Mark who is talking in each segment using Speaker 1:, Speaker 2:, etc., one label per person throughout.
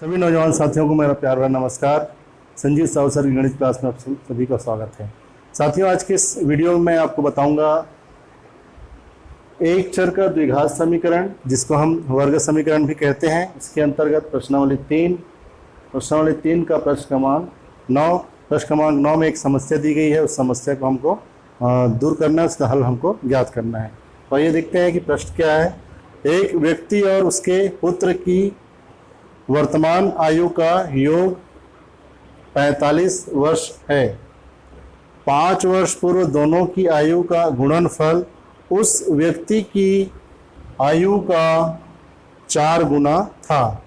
Speaker 1: सभी नौजवान साथियों को मेरा प्यार भरा नमस्कार। संजीव साहू सर की गणित क्लास में आप सभी का स्वागत है। साथियों, आज के इस वीडियो में आपको बताऊंगा एक चर का द्विघात समीकरण, जिसको हम वर्ग समीकरण भी कहते हैं। इसके अंतर्गत प्रश्नावली 3 का प्रश्न क्रमांक 9 में एक समस्या दी गई है। उस समस्या को हमको दूर करना है, उसका हल हमको ज्ञात करना है। तो ये देखते हैं कि प्रश्न क्या है। एक व्यक्ति और उसके पुत्र की वर्तमान आयु का योग 45 वर्ष है। 5 वर्ष पूर्व दोनों की आयु का गुणनफल उस व्यक्ति की आयु का 4 गुना था।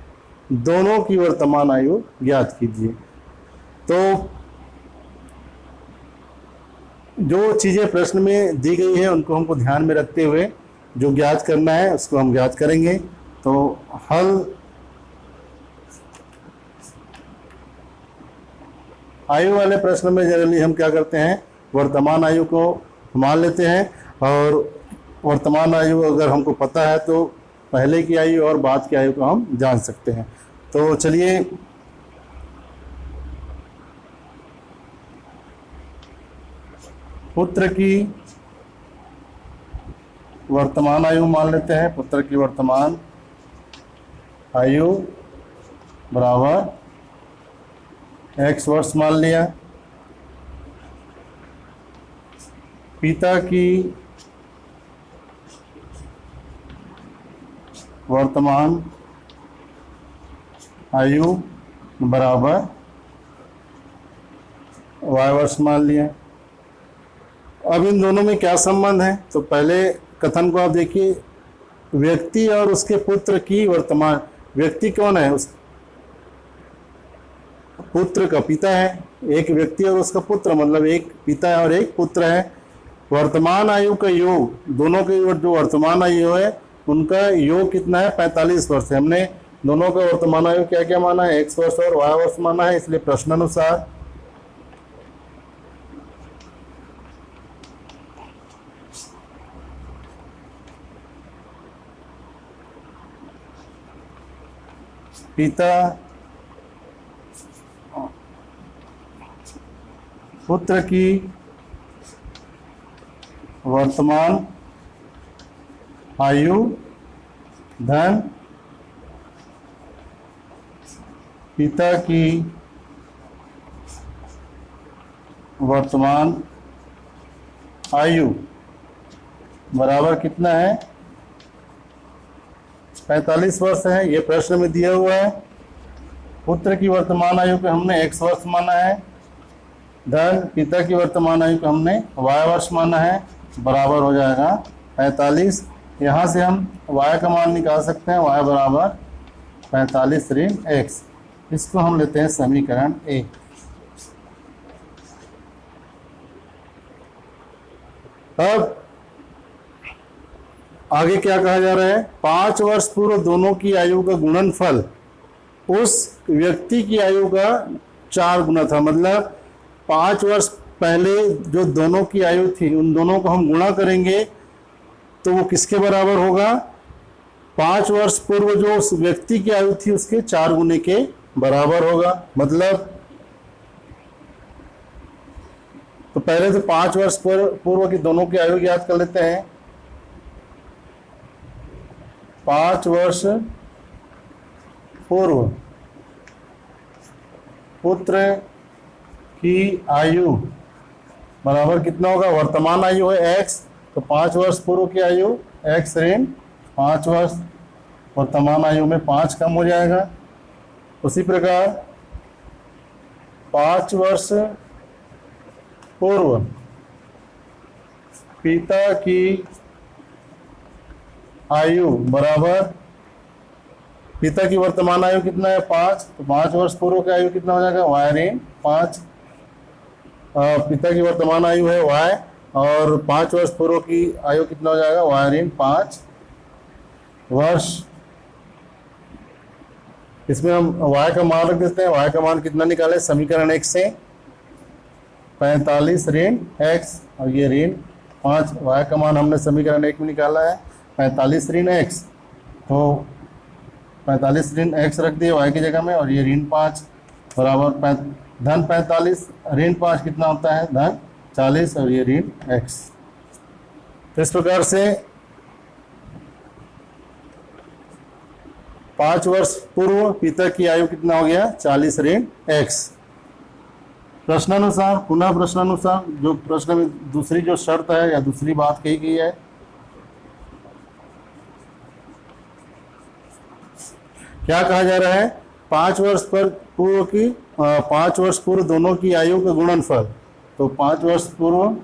Speaker 1: दोनों की वर्तमान आयु ज्ञात कीजिए। तो जो चीज़ें प्रश्न में दी गई है उनको हमको ध्यान में रखते हुए जो ज्ञात करना है उसको हम ज्ञात करेंगे। तो हल आयु वाले प्रश्न में जनरली हम क्या करते हैं, वर्तमान आयु को मान लेते हैं, और वर्तमान आयु अगर हमको पता है तो पहले की आयु और बाद की आयु को हम जान सकते हैं। तो चलिए पुत्र की वर्तमान आयु मान लेते हैं। पुत्र की वर्तमान आयु बराबर x वर्ष मान लिया। पिता की वर्तमान आयु बराबर y वर्ष मान लिया। अब इन दोनों में क्या संबंध है, तो पहले कथन को आप देखिए। व्यक्ति और उसके पुत्र की वर्तमान, व्यक्ति कौन है, उस पुत्र का पिता है। एक व्यक्ति और उसका पुत्र, मतलब एक पिता है और एक पुत्र है। वर्तमान आयु का योग, दोनों के जो वर्तमान आयु है उनका योग कितना है, 45 वर्ष है। हमने दोनों का वर्तमान आयु क्या क्या माना है, x वर्ष और y वर्ष माना है। इसलिए प्रश्नानुसार पिता पुत्र की वर्तमान आयु धन पिता की वर्तमान आयु बराबर कितना है, 45 वर्ष है। ये प्रश्न में दिया हुआ है। पुत्र की वर्तमान आयु को हमने x वर्ष माना है, धन पिता की वर्तमान आयु को हमने y वर्ष माना है, बराबर हो जाएगा 45। यहाँ से हम y का मान निकाल सकते हैं, y बराबर 45 ऋण x। इसको हम लेते हैं समीकरण ए। अब आगे क्या कहा जा रहा है, 5 वर्ष पूर्व दोनों की आयु का गुणनफल उस व्यक्ति की आयु का 4 गुना था। मतलब 5 वर्ष पहले जो दोनों की आयु थी उन दोनों को हम गुणा करेंगे तो वो किसके बराबर होगा, 5 वर्ष पूर्व जो उस व्यक्ति की आयु थी उसके 4 गुने के बराबर होगा। मतलब तो पहले तो 5 वर्ष पूर्व की दोनों की आयु याद कर लेते हैं। 5 वर्ष पूर्व पुत्र की आयु बराबर कितना होगा, वर्तमान आयु है x, तो 5 वर्ष पूर्व की आयु x ऋण 5 वर्ष, वर्तमान आयु में 5 कम हो जाएगा। उसी प्रकार 5 वर्ष पूर्व पिता की आयु बराबर, पिता की वर्तमान आयु कितना है 5, तो 5 वर्ष पूर्व की आयु कितना हो जाएगा, y ऋण 5। पिता की वर्तमान आयु है y, और 5 वर्ष पूर्व की आयु कितना हो जाएगा, y ऋण 5 वर्ष। इसमें हम y का मान रख देते हैं। y का मान कितना निकाले, समीकरण 1 से 45 ऋण x, और ये ऋण 5। y का मान हमने समीकरण 1 में निकाला है 45 ऋण x। तो 45 ऋण x रख दिए y की जगह में, और ये ऋण 5 बराबर धन 45, ऋण 5 कितना होता है धन 40, और ये ऋण x। तो इस प्रकार से 5 वर्ष पूर्व पिता की आयु कितना हो गया 40 ऋण x। प्रश्नानुसार, पुनः प्रश्नानुसार जो प्रश्न में दूसरी जो शर्त है या दूसरी बात कही गई है, क्या कहा जा रहा है 5 वर्ष पर पूर्व की 5 वर्ष पूर्व दोनों की आयु का गुणनफल। तो 5 वर्ष पूर्व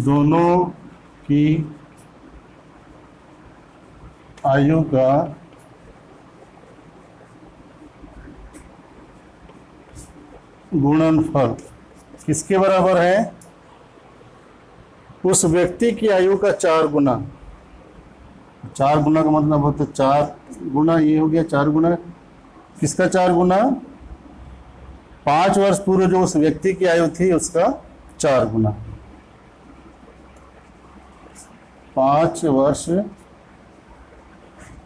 Speaker 1: दोनों की आयु का गुणनफल किसके बराबर है, उस व्यक्ति की आयु का 4 गुना। 4 गुना का मतलब होता है 4 गुना, ये हो गया 4 गुना किसका 4 गुना, 5 वर्ष पूर्व जो उस व्यक्ति की आयु थी उसका 4 गुना। 5 वर्ष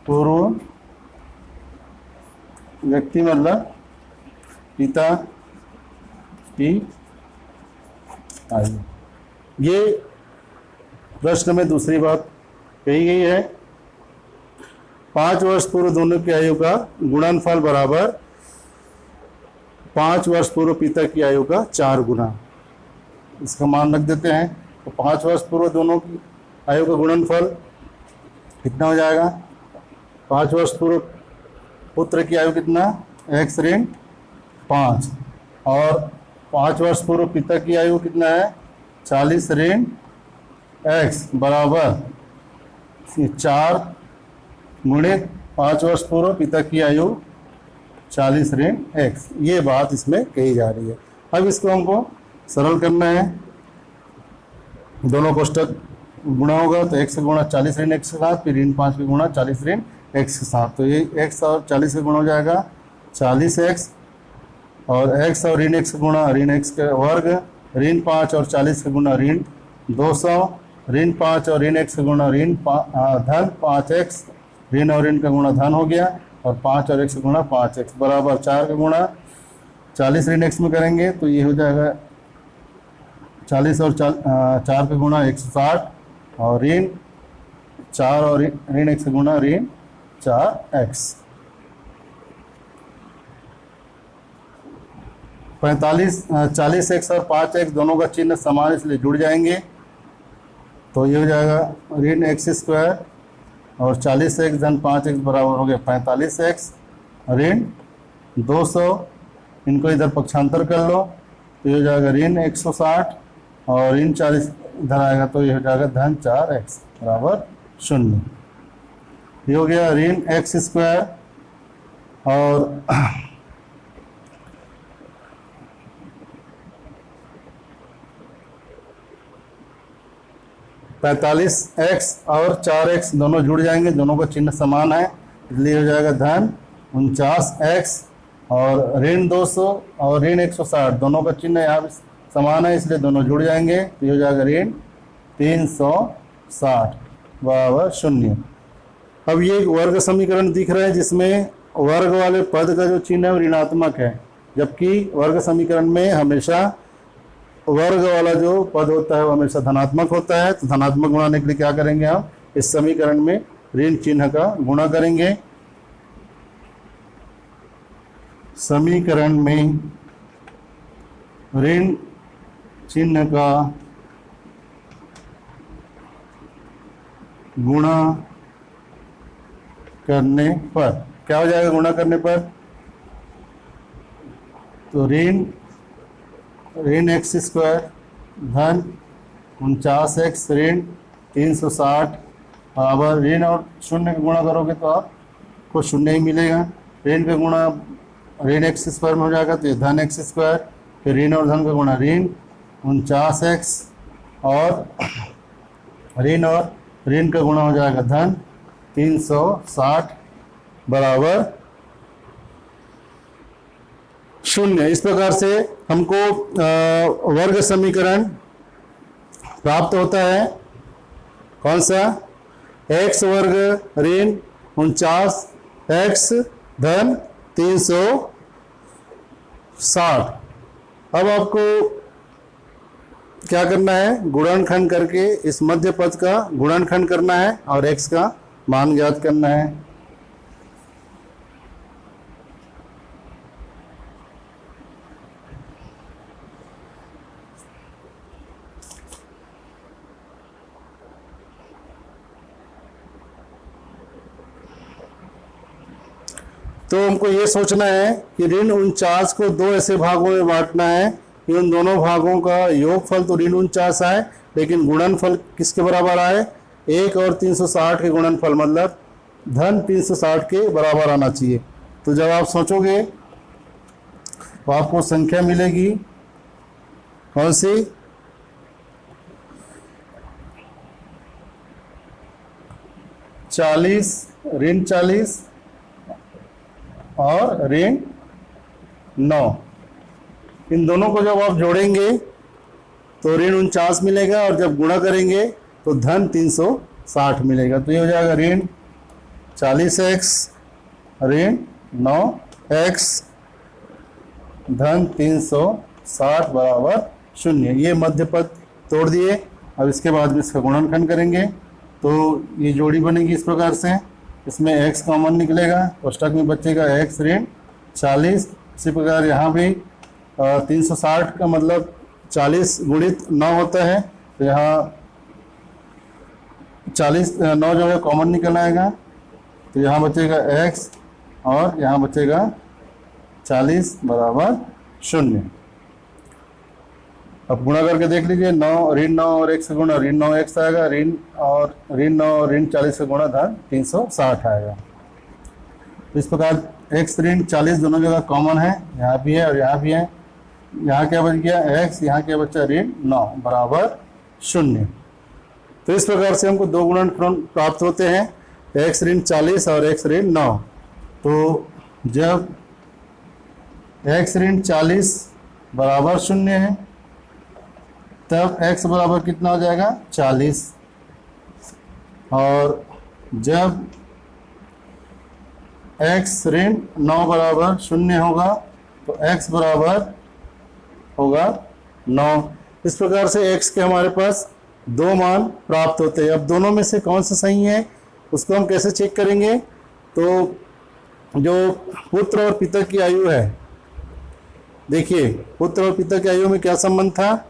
Speaker 1: पूर्व व्यक्ति मतलब पिता की आयु। ये प्रश्न में दूसरी बात कही गई है, 5 वर्ष पूर्व दोनों की आयु का गुणनफल बराबर 5 वर्ष पूर्व पिता की आयु का 4 गुना। इसका मान रख देते हैं। तो 5 वर्ष पूर्व दोनों की आयु का गुणनफल कितना हो जाएगा, 5 वर्ष पूर्व पुत्र की आयु कितना x ऋण 5, और 5 वर्ष पूर्व पिता की आयु कितना है 40 ऋण x बराबर 4 गुणित 5 वर्ष पूर्व पिता की आयु 40 ऋण x। ये बात इसमें कही जा रही है। अब इसको हमको सरल करना है, दोनों कोष्टक गुणा होगा तो x का गुणा 40 ऋण x के साथ, फिर ऋण 5 का गुणा 40 ऋण x के साथ। तो ये x और 40 का गुणा हो जाएगा 40x, और x और ऋण x का गुणा ऋण x का वर्ग, ऋण 5 और 40 का गुणा ऋण 200, ऋण 5 और ऋण x का गुणा धन 5x, ऋण और ऋण का गुणा धन हो गया, और 5 और x का गुणा 5x बराबर 4 का गुणा 40 ऋण x में करेंगे तो ये हो जाएगा 40 और 4 का गुणा 160, और ऋण 4 और ऋण x का गुणा ऋण 4x। 40x और 5x दोनों का चिन्ह समान इसलिए जुड़ जाएंगे, तो ये हो जाएगा ऋण x² और 40x धन 5x बराबर हो गया 45x ऋण 200। इनको इधर पक्षांतर कर लो तो ये हो जाएगा ऋण 160, और ऋण 40 इधर आएगा तो ये हो जाएगा धन 4x बराबर 0। ये हो गया ऋण x², और x और 4x दोनों जुड़ जाएंगे, दोनों का चिन्ह समान है इसलिए हो जाएगा धन 49x, और ऋण 200 और ऋण 160 दोनों का चिन्ह यहाँ समान है इसलिए दोनों जुड़ जाएंगे तो ये हो जाएगा ऋण 360 बराबर 0। अब ये एक वर्ग समीकरण दिख रहा है जिसमें वर्ग वाले पद का जो चिन्ह है वो ऋणात्मक है, जबकि वर्ग समीकरण में हमेशा वर्ग वाला जो पद होता है वो हमेशा धनात्मक होता है। तो धनात्मक गुणाने के लिए क्या करेंगे, हम इस समीकरण में ऋण चिन्ह का गुणा करेंगे। समीकरण में ऋण चिन्ह का गुणा करने पर क्या हो जाएगा, गुणा करने पर तो ऋण x² धन 49x ऋण 360 बराबर ऋण और 0 का गुणा करोगे तो आपको 0 ही मिलेगा। ऋण का गुणा ऋण x² में हो जाएगा तो ये धन x², फिर ऋण और धन का गुणा ऋण 49x, और ऋण का गुणा हो जाएगा धन 360 बराबर 0। इस प्रकार से हमको वर्ग समीकरण प्राप्त होता है कौन सा, एक्स वर्ग ऋण 49 एक्स धन 360। अब आपको क्या करना है, गुणनखंड करके इस मध्य पद का गुणनखंड करना है और x का मान ज्ञात करना है। तो हमको ये सोचना है कि ऋण 49 को दो ऐसे भागों में बांटना है कि उन दोनों भागों का योगफल तो ऋण 49 आए, लेकिन गुणनफल किसके बराबर आए, 1 और 360 के गुणनफल, मतलब धन 360 के बराबर आना चाहिए। तो जब आप सोचोगे तो आपको संख्या मिलेगी कौन सी, 40 ऋण 40 और ऋण 9। इन दोनों को जब आप जोड़ेंगे तो ऋण 49 मिलेगा और जब गुणा करेंगे तो धन 360 मिलेगा। तो ये हो जाएगा ऋण 40x ऋण 9x धन 360 बराबर 0। ये मध्य पद तोड़ दिए। अब इसके बाद में इसका गुणनखंड करेंगे तो ये जोड़ी बनेगी इस प्रकार से, इसमें x कॉमन निकलेगा, कोष्टक में बचेगा x ऋण 40। इसी प्रकार यहाँ भी 360 का मतलब 40 गुणित 9 होता है, तो यहाँ 40 9 जो है कॉमन निकल आएगा, तो यहाँ बचेगा x और यहाँ बचेगा 40 बराबर 0। अब गुणा करके देख लीजिए, 9 ऋण 9 और x का गुणा ऋण 9x आएगा, ऋण 9 और ऋण 40 का गुणा धन 360 आएगा। तो इस प्रकार x ऋण 40 दोनों जगह कॉमन है, यहाँ भी है और यहाँ भी है। यहाँ क्या बच गया x, यहाँ क्या बचा ऋण 9 बराबर 0। तो इस प्रकार से हमको दो गुणनखंड प्राप्त होते हैं, x ऋण 40 और x ऋण 9। तो जब x ऋण 40 बराबर 0 है तब x बराबर कितना हो जाएगा 40, और जब x ऋण 9 बराबर 0 होगा तो x बराबर होगा 9। इस प्रकार से x के हमारे पास दो मान प्राप्त होते हैं। अब दोनों में से कौन सा सही है उसको हम कैसे चेक करेंगे, तो जो पुत्र और पिता की आयु है, देखिए पुत्र और पिता की आयु में क्या संबंध था,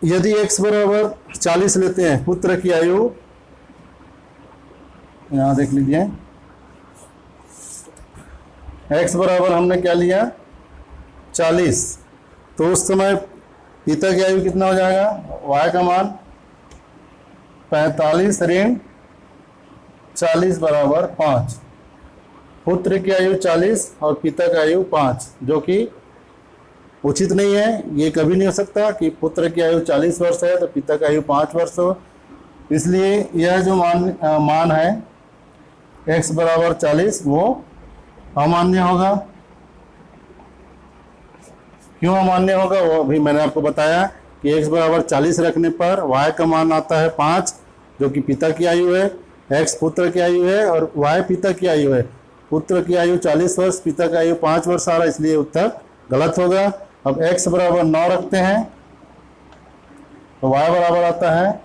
Speaker 1: यदि x बराबर 40 लेते हैं, पुत्र की आयु यहाँ देख लीजिए, x बराबर हमने क्या लिया 40, तो उस समय पिता की आयु कितना हो जाएगा, y का मान 45 ऋण 40 बराबर 5। पुत्र की आयु 40 और पिता की आयु 5, जो कि उचित नहीं है। ये कभी नहीं हो सकता कि पुत्र की आयु 40 वर्ष है तो पिता की आयु 5 वर्ष हो। इसलिए यह जो मान है x बराबर 40 वो अमान्य होगा। क्यों अमान्य होगा वो भी मैंने आपको बताया कि x बराबर 40 रखने पर y का मान आता है 5, जो कि पिता की आयु है, x पुत्र की आयु है और y पिता की आयु है। पुत्र की आयु 40 वर्ष, पिता की आयु 5 वर्ष आ रहा है, इसलिए उत्तर गलत होगा। अब x बराबर 9 रखते हैं तो y बराबर आता है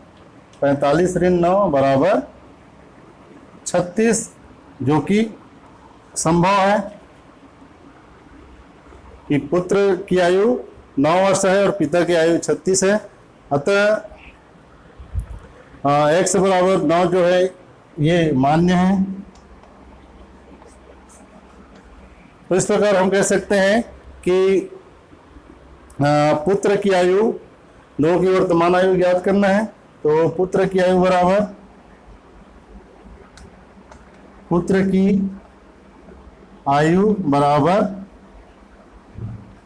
Speaker 1: 45 ऋण 9 बराबर 36, जो कि संभव है कि पुत्र की आयु 9 वर्ष है और पिता की आयु 36 है। अतः x बराबर 9 जो है ये मान्य है। तो इस प्रकार हम कह सकते हैं कि पुत्र की आयु, दो की वर्तमान आयु ज्ञात करना है, तो पुत्र की आयु बराबर पुत्र की आयु बराबर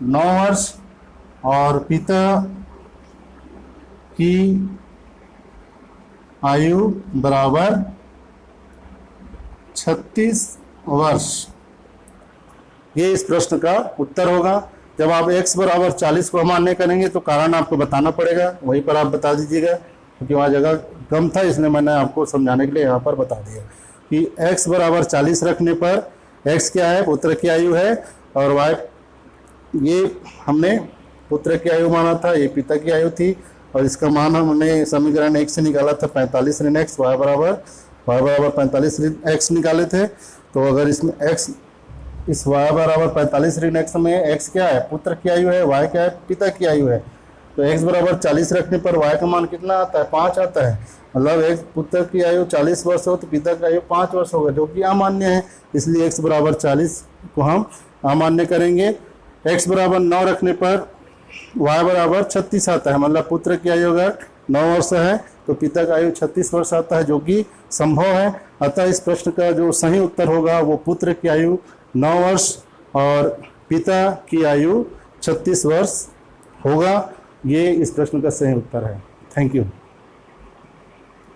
Speaker 1: 9 वर्ष और पिता की आयु बराबर 36 वर्ष। ये इस प्रश्न का उत्तर होगा। जब आप x बराबर 40 को अमान्य करेंगे तो कारण आपको बताना पड़ेगा, वहीं पर आप बता दीजिएगा, क्योंकि वहाँ जगह कम था इसलिए मैंने आपको समझाने के लिए यहाँ पर बता दिया कि x बराबर 40 रखने पर x क्या है, पुत्र की आयु है, और y ये हमने पुत्र की आयु माना था, ये पिता की आयु थी, और इसका मान हमने समीकरण 1 से निकाला था 45 ऋण x, y बराबर 45 ऋण x निकाले थे। तो अगर इसमें x इस y बराबर 45 ऋण x में x क्या है, पुत्र की आयु है, y क्या है, पिता की आयु है, तो x बराबर 40 रखने पर y का मान कितना आता है, 5 आता है। मतलब एक पुत्र की आयु 40 वर्ष हो तो पिता की आयु 5 वर्ष होगा, जो कि अमान्य है, इसलिए x बराबर 40 को हम अमान्य करेंगे। x बराबर 9 रखने पर y बराबर 36 आता है, मतलब पुत्र की आयु अगर 9 वर्ष है तो पिता का आयु 36 वर्ष आता है, जो कि संभव है। अतः इस प्रश्न का जो सही उत्तर होगा वो पुत्र की आयु 9 वर्ष और पिता की आयु 36 वर्ष होगा। ये इस प्रश्न का सही उत्तर है। Thank you.